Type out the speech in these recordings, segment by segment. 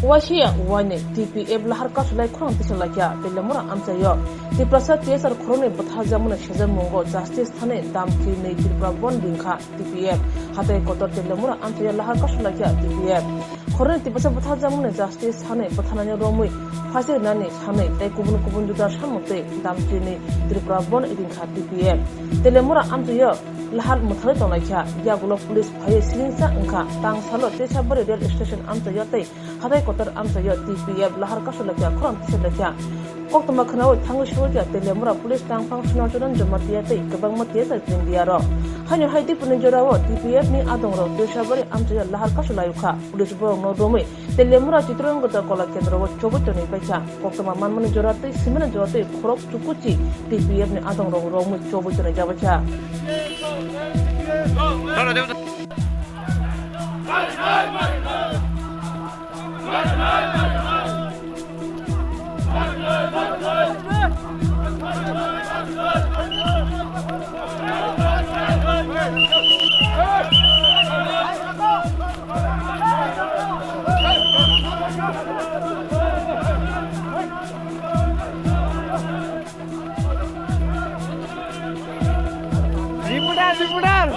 Washia wane TPF lahar kasulai kurang tisalakya telemura amsayo Tiprasa TSR khorone batha jamuna shazam mongo justice thane dam ki nei Tripura bon dingkha TPF hatai kotor telemura amsayo lahar kasulakya TPF khorone tipasa batha jamuna justice thane bathananya romui phase nani thane tai kubun juda samote dam ki nei Tripura bon dingkha TPF telemura amsayo lahar muthai tonakya yagulo police bhaye silinsa angkha tang salo tesabare rail station amsayo tai hatai kotor amsayo TPF lahar kasulakya kurang tisalakya Koktama khanaw thangu shwalya telemura police tang functional jodan jamatia tei kabang matia sa tindiaro hanyo haiti punjorawo TPF ni adongro deshabari amjaya lahar kasulayu kha police borong no domai telemura chitrangota kola kendro chobotoni pacha koktama manmani jorate simena jorate khorok chukuchi TPF ni adongro romu chobotoni jabacha Diputar.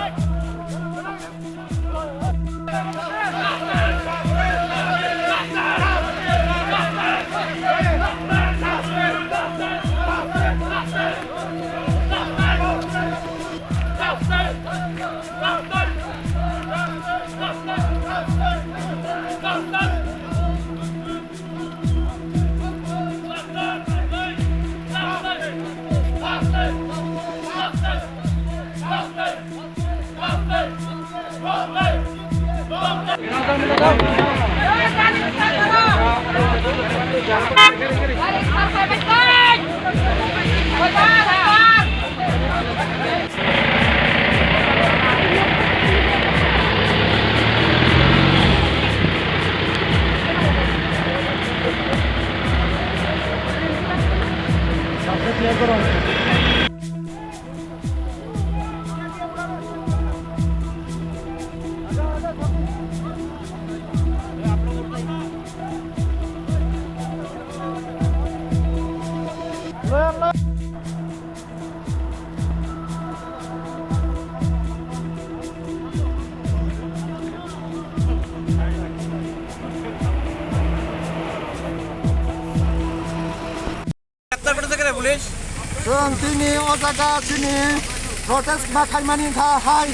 Tini ojaga sini protes makai hai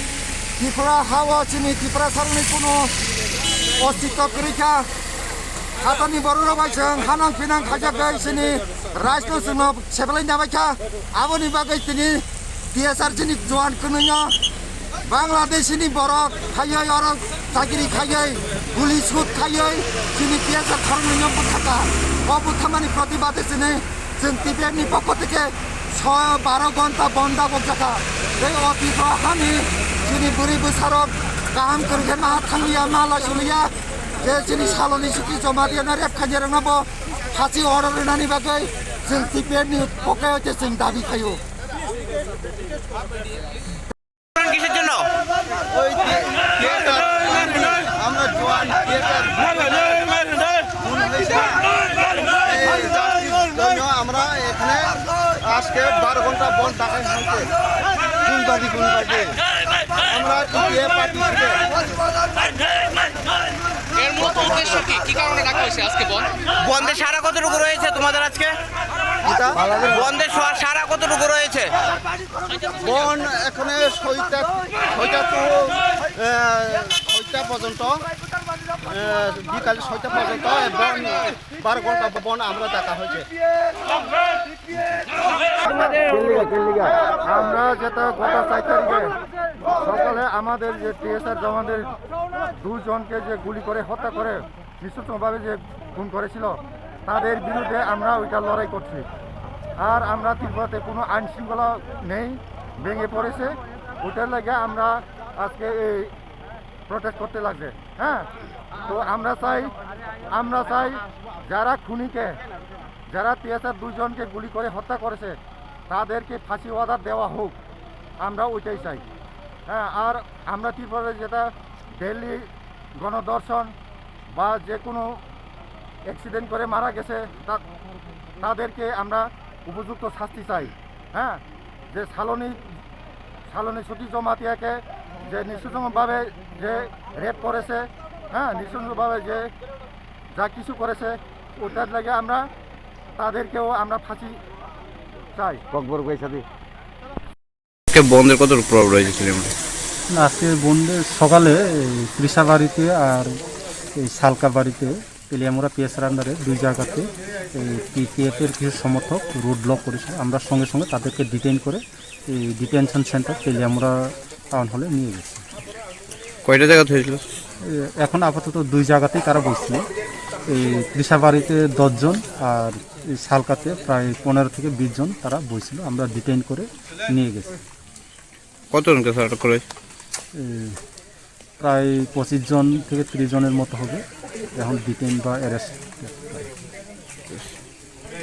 Tripura hawa sini Tripura saruni kuno osito kerja hatani baru bajang hanang pinang kajaga sini raisno semua sebelahnya baca aboni bagai sini TSR sini juan kenunya Bangladesh ini borok kayai orang sagiri kayai guli sud kayai sini TSR karunya butaka butamani protibade sini TPF ni pokoknya 12 घंटा बंदा बक्का बे office हामी जोंनि बुरै बोसारक गाहाम करके मा थांलिया माला सुलिया जे जोंनि सालनि सुखि जमा दियाना रेप खान्या रंनाबो फासि अर्डार होनानै बागै जों TPF नि पकायाव जे जों दाबि खायो কিসের জন্য ওই আমরা জওয়ান আমরা এখানে আজকে 12 ঘন্টা বন্ধ টাকা হচ্ছে কোন বাড়ি আমরা TPF পার্টি এর মূল উদ্দেশ্য কি কারণে ডাকা হয়েছে আজকে বন্ধের সারা কতটুকু রয়েছে তোমাদের আজকে বন্ধের সারা কতটুকু রয়েছে বন এখানে 6টা পর্যন্ত বিকাল 6টা পর্যন্ত 12 ঘন্টা বন আমরা ডাকা হয়েছে আমরা যেটা গত 4 তারিখে সকালে আমাদের যে TSR জওয়ানদের 2 জনকে যে গুলি করে হত্যা করে নৃশংসভাবে যে খুন করেছিল তাদের বিরুদ্ধে আমরা ওইটা লড়াই করছি আর আমরা ত্রিপুরাতে কোনো আইন শৃঙ্খলা নেই ভেঙে পড়েছে ওটার লাগে আমরা আজকে এই প্রোটেস্ট করতে লাগছে হ্যাঁ তো আমরা চাই যারা খুনিকে যারা TSR 2 জনকে গুলি করে হত্যা করেছে তাদেরকে ফাঁসি অর্ডার দেওয়া হোক আমরা ওইটাই চাই হ্যাঁ আর আমরা ত্রিপুরাতে যেটা দিল্লি গণদর্শন বা যে কোনো অ্যাক্সিডেন্ট করে মারা গেছে তাদেরকে আমরা উপযুক্ত শাস্তি চাই। হ্যাঁ, যে সালনী ছুটি জমাতিয়াকে যে নৃশংসভাবে যে রেপ করেছে, হ্যাঁ, নৃশংসভাবে যে যা কিছু করেছে ওটার লাগে আমরা তাদেরকেও আমরা ফাঁসি চাই। বন্ধের কত প্রভাব রয়েছে সিলেমে? আজকে বন্ধে সকালে ত্রিশা বাড়িতে আর এই সালকা বাড়িতে তেলিয়ামুড়া পিএসআর আন্ডারে 2 জায়গাতে এই টিপিএফের কিছু সমর্থক রোড ব্লক করেছিল। আমরা সঙ্গে সঙ্গে তাদেরকে ডিটেইন করে এই ডিটেনশন সেন্টার তেলিয়ামুড়া টাউন হলে নিয়ে গেছি। কয়টা জায়গাতে হয়েছিল? এখন আপাতত 2 জায়গাতেই তারা বসছিল। এই ত্রিশা বাড়িতে 10 জন আর এই সালকাতে প্রায় 15 থেকে 20 জন তারা বসছিল। আমরা ডিটেইন করে নিয়ে গেছি। কতজনকে স্যার আটক করেছে? প্রায় 25 জন থেকে 30 জনের মতো হবে এখন ডিটেইন বা অ্যারেস্ট।